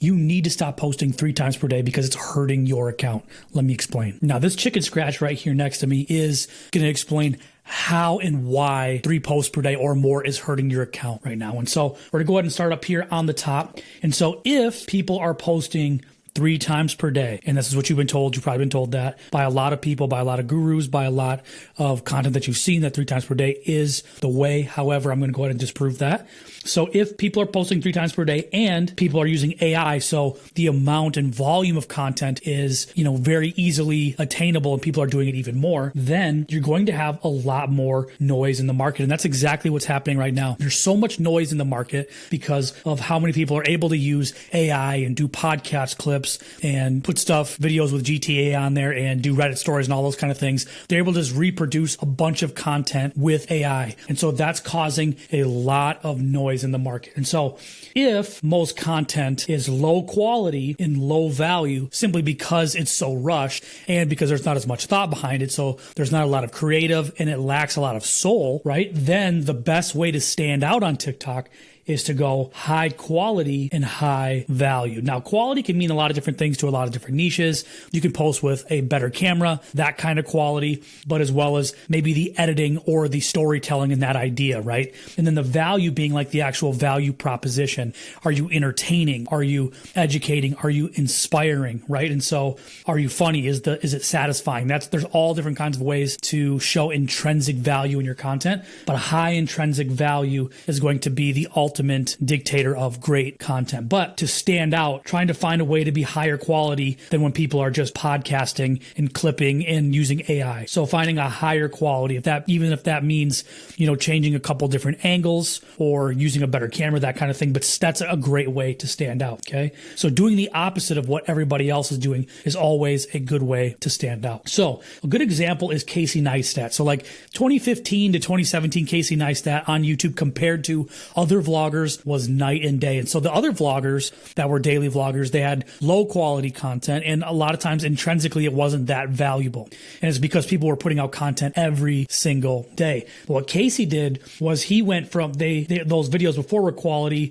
You need to stop posting 3 times per day because it's hurting your account. Let me explain. Now, this chicken scratch right here next to me is going to explain how and why 3 posts per day or more is hurting your account right now. And so we're going to go ahead and start up here on the top. And so if people are posting 3 times per day, and this is what you've been told, you've probably been told that by a lot of people, by a lot of gurus, by a lot of content that you've seen, that 3 times per day is the way. However, I'm going to go ahead and disprove that. So if people are posting 3 times per day and people are using AI, so the amount and volume of content is, very easily attainable and people are doing it even more, then you're going to have a lot more noise in the market. And that's exactly what's happening right now. There's so much noise in the market because of how many people are able to use AI and do podcast clips and put videos with GTA on there and do Reddit stories and all those kind of things. They're able to just reproduce a bunch of content with AI. And so that's causing a lot of noise in the market. And so if most content is low quality and low value simply because it's so rushed and because there's not as much thought behind it, so there's not a lot of creative and it lacks a lot of soul, right? Then the best way to stand out on TikTok is to go high quality and high value. Now, quality can mean a lot of different things to a lot of different niches. You can post with a better camera, that kind of quality, but as well as maybe the editing or the storytelling in that idea, right? And then the value being like the actual value proposition. Are you entertaining? Are you educating? Are you inspiring, right? And so are you funny? Is it satisfying? There's all different kinds of ways to show intrinsic value in your content, but a high intrinsic value is going to be the ultimate dictator of great content. But to stand out, trying to find a way to be higher quality than when people are just podcasting and clipping and using AI. So finding a higher quality, even if that means, changing a couple different angles or using a better camera, that kind of thing. But that's a great way to stand out. Okay. So doing the opposite of what everybody else is doing is always a good way to stand out. So a good example is Casey Neistat. So like 2015 to 2017, Casey Neistat on YouTube compared to other vloggers was night and day. And so the other vloggers that were daily vloggers, they had low quality content. And a lot of times intrinsically, it wasn't that valuable. And it's because people were putting out content every single day. But what Casey did was he went from those videos before were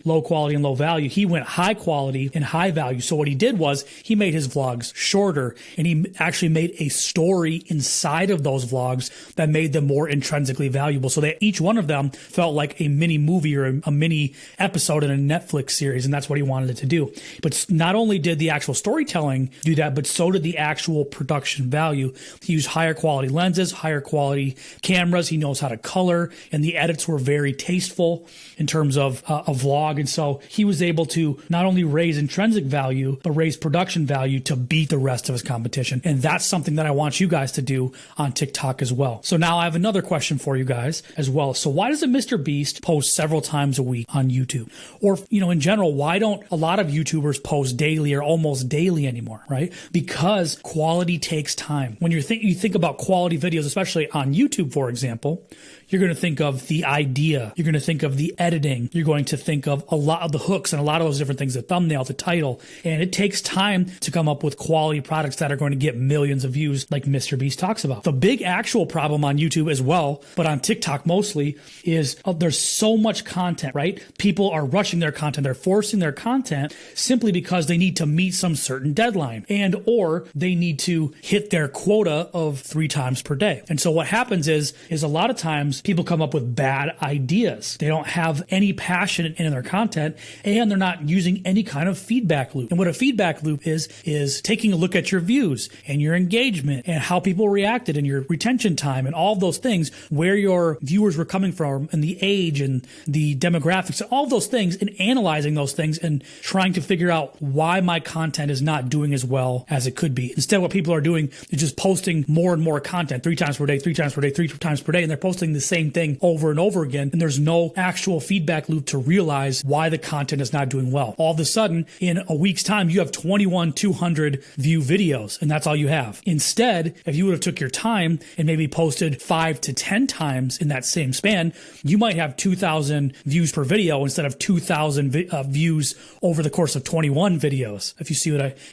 low quality and low value. He went high quality and high value. So what he did was he made his vlogs shorter and he actually made a story inside of those vlogs that made them more intrinsically valuable. So that each one of them felt like a mini movie or a mini episode in a Netflix series, and that's what he wanted it to do. But not only did the actual storytelling do that, but so did the actual production value. He used higher quality lenses, higher quality cameras. He knows how to color, and the edits were very tasteful in terms of a vlog. And so he was able to not only raise intrinsic value, but raise production value to beat the rest of his competition. And that's something that I want you guys to do on TikTok as well. So now I have another question for you guys as well. So why does a Mr. Beast post several times a week on YouTube? Or, in general, why don't a lot of YouTubers post daily or almost daily anymore, right? Because quality takes time. When you think about quality videos, especially on YouTube, for example, you're going to think of the idea. You're going to think of the editing. You're going to think of a lot of the hooks and a lot of those different things, the thumbnail, the title. And it takes time to come up with quality products that are going to get millions of views like Mr. Beast talks about. The big actual problem on YouTube as well, but on TikTok mostly, is there's so much content, right? People are rushing their content. They're forcing their content simply because they need to meet some certain deadline or they need to hit their quota of 3 times per day. And so what happens is a lot of times people come up with bad ideas. They don't have any passion in their content and they're not using any kind of feedback loop. And what a feedback loop is taking a look at your views and your engagement and how people reacted and your retention time and all of those things, where your viewers were coming from and the age and the demographics, all of those things, and analyzing those things and trying to figure out why my content is not doing as well as it could be. Instead, what people are doing is just posting more and more content 3 times per day, 3 times per day, 3 times per day, and they're posting the same thing over and over again. And there's no actual feedback loop to realize why the content is not doing well. All of a sudden, in a week's time, you have 21 200 view videos, and that's all you have. Instead, if you would have took your time and maybe posted 5 to 10 times in that same span, you might have 2,000 views per video instead of 2,000 views over the course of 21 videos. If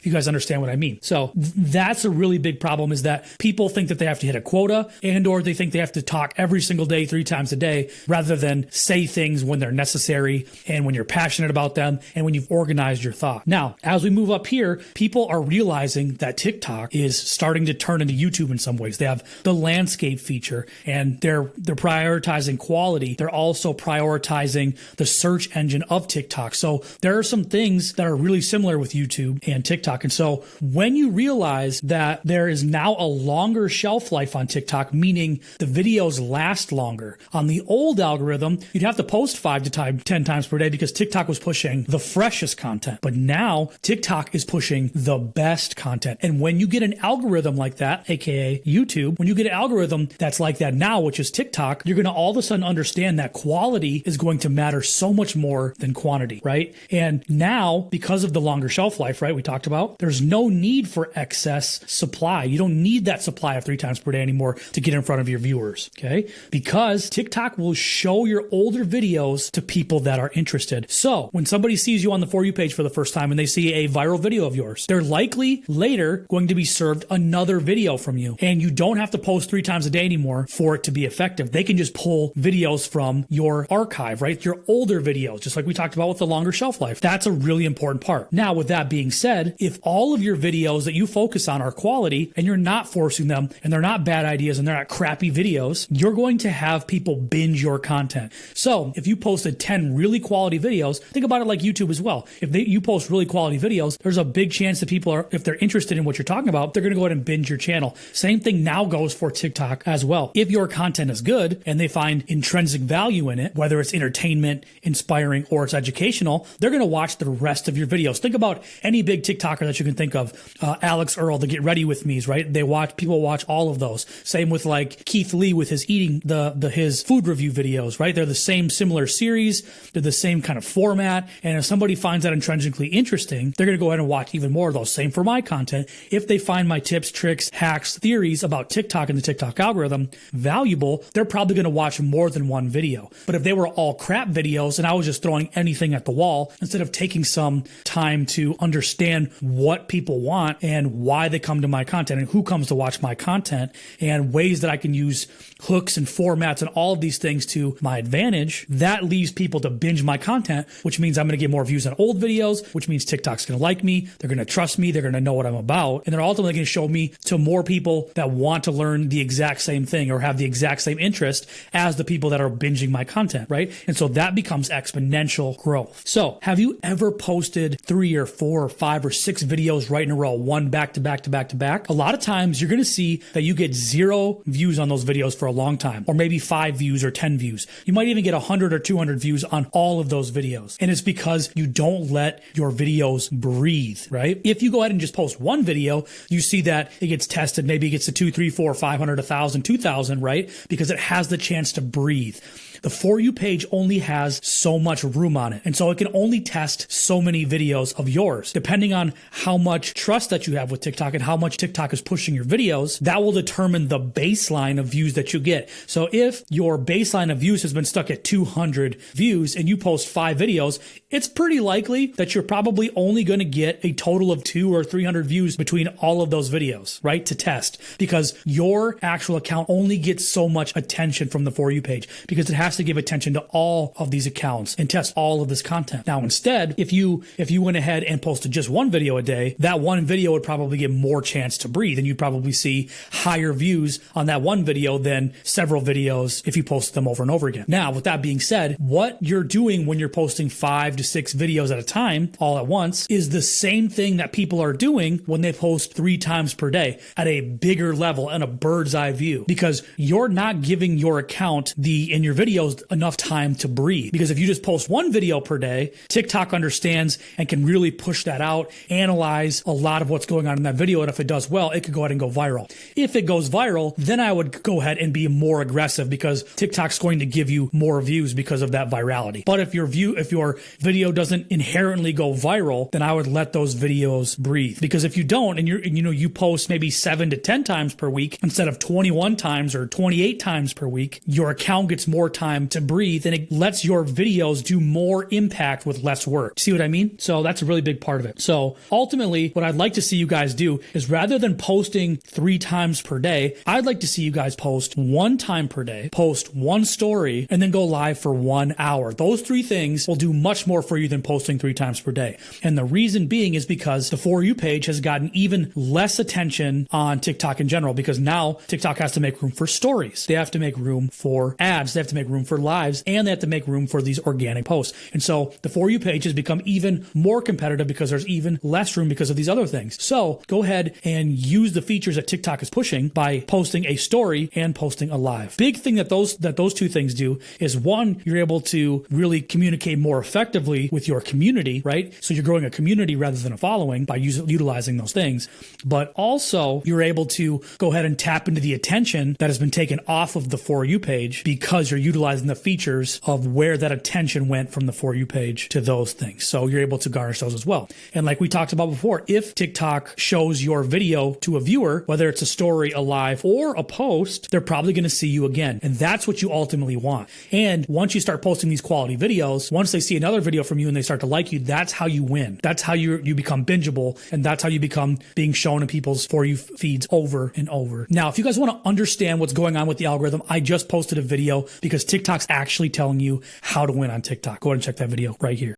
you guys understand what I mean. So that's a really big problem, is that people think that they have to hit a quota or they think they have to talk every single day, 3 times a day, rather than say things when they're necessary and when you're passionate about them and when you've organized your thought. Now, as we move up here, people are realizing that TikTok is starting to turn into YouTube in some ways. They have the landscape feature and they're prioritizing quality. They're also prioritizing the search engine of TikTok. So there are some things that are really similar with YouTube and TikTok. And so when you realize that there is now a longer shelf life on TikTok, meaning the videos last longer. On the old algorithm, you'd have to post 5 to 10 times per day because TikTok was pushing the freshest content. But now TikTok is pushing the best content. And when you get an algorithm like that, aka YouTube, when you get an algorithm that's like that now, which is TikTok, you're going to all of a sudden understand that quality is going to matter so much more than quantity, right? And now, because of the longer shelf life, right, we talked about, there's no need for excess supply. You don't need that supply of 3 times per day anymore to get in front of your viewers, okay? Because TikTok will show your older videos to people that are interested. So when somebody sees you on the For You page for the first time and they see a viral video of yours, they're likely later going to be served another video from you. And you don't have to post 3 times a day anymore for it to be effective. They can just pull videos from your archive, right? Your older videos, just like we talked about with the longer shelf life. That's a really important part. Now, with that being said, if all of your videos that you focus on are quality and you're not forcing them and they're not bad ideas and they're not crappy videos, you're going to have people binge your content. So if you posted 10 really quality videos, think about it like YouTube as well. If you post really quality videos, there's a big chance that people are, if they're interested in what you're talking about, they're going to go ahead and binge your channel. Same thing now goes for TikTok as well. If your content is good and they find intrinsic value in it, whether it's entertainment, inspiring, or it's educational, they're going to watch the rest of your videos. Think about any big TikToker that you can think of. Alex Earl, the Get Ready With Me's, right? People watch all of those. Same with like Keith Lee with his eating, his food review videos, right? They're the same similar series. They're the same kind of format. And if somebody finds that intrinsically interesting, they're going to go ahead and watch even more of those. Same for my content. If they find my tips, tricks, hacks, theories about TikTok and the TikTok algorithm valuable, they're probably going to watch more than one video. But if they were all crap videos and I was just throwing anything at the wall, instead of taking some time to understand what people want and why they come to my content and who comes to watch my content and ways that I can use hooks and formats and all of these things to my advantage, that leaves people to binge my content, which means I'm going to get more views on old videos, which means TikTok's going to like me. They're going to trust me. They're going to know what I'm about. And they're ultimately going to show me to more people that want to learn the exact same thing or have the exact same interest as the people that are binging my content, right? And so that becomes exponential growth. So have you ever posted 3 or 4 or 5 or 6 videos right in a row, one back to back to back to back? A lot of times you're going to see that you get 0 views on those videos for a long time, or maybe 5 views or 10 views. You might even get 100 or 200 views on all of those videos. And it's because you don't let your videos breathe, right? If you go ahead and just post one video, you see that it gets tested. Maybe it gets to 2, 3, 4, 500, 1,000, 2,000, right? Because it has the chance to breathe. The For You page only has so much room on it. And so it can only test so many videos of yours. Depending on how much trust that you have with TikTok and how much TikTok is pushing your videos, that will determine the baseline of views that you get. So if your baseline of views has been stuck at 200 views and you post 5 videos, it's pretty likely that you're probably only going to get a total of 200 or 300 views between all of those videos, right? To test, because your actual account only gets so much attention from the For You page because it has to give attention to all of these accounts and test all of this content. Now, instead, if you went ahead and posted just one video a day, that one video would probably get more chance to breathe, and you'd probably see higher views on that one video than several videos if you posted them over and over again. Now, with that being said, what you're doing when you're posting 5 to 6 videos at a time, all at once, is the same thing that people are doing when they post 3 times per day at a bigger level and a bird's eye view, because you're not giving your account in your videos enough time to breathe. Because if you just post one video per day, TikTok understands and can really push that out, analyze a lot of what's going on in that video. And if it does well, it could go ahead and go viral. If it goes viral, then I would go ahead and be more aggressive because TikTok's going to give you more views because of that virality. But if your video doesn't inherently go viral, then I would let those videos breathe. Because if you don't, and you post maybe 7 to 10 times per week instead of 21 times or 28 times per week, your account gets more time to breathe and it lets your videos do more impact with less work. See what I mean? So that's a really big part of it. So ultimately, what I'd like to see you guys do is rather than posting 3 times per day, I'd like to see you guys post 1 time per day, post 1 story, and then go live for 1 hour. Those 3 things will do much more for you than posting 3 times per day. And the reason being is because the For You page has gotten even less attention on TikTok in general, because now TikTok has to make room for stories. They have to make room for ads. They have to make room for lives, and they have to make room for these organic posts. And so the For You page has become even more competitive because there's even less room because of these other things. So go ahead and use the features that TikTok is pushing by posting a story and posting a live. Big thing that those 2 things do is, 1, you're able to really communicate more effectively with your community, right? So you're growing a community rather than a following by utilizing those things. But also you're able to go ahead and tap into the attention that has been taken off of the For You page because you're utilizing the features of where that attention went from the For You page to those things. So you're able to garnish those as well. And like we talked about before, if TikTok shows your video to a viewer, whether it's a story, a live, or a post, they're probably going to see you again. And that's what you ultimately want. And once you start posting these quality videos, once they see another video from you and they start to like you, that's how you win. That's how you become bingeable. And that's how you become being shown in people's For You feeds over and over. Now, if you guys want to understand what's going on with the algorithm, I just posted a video because TikTok's actually telling you how to win on TikTok. Go ahead and check that video right here.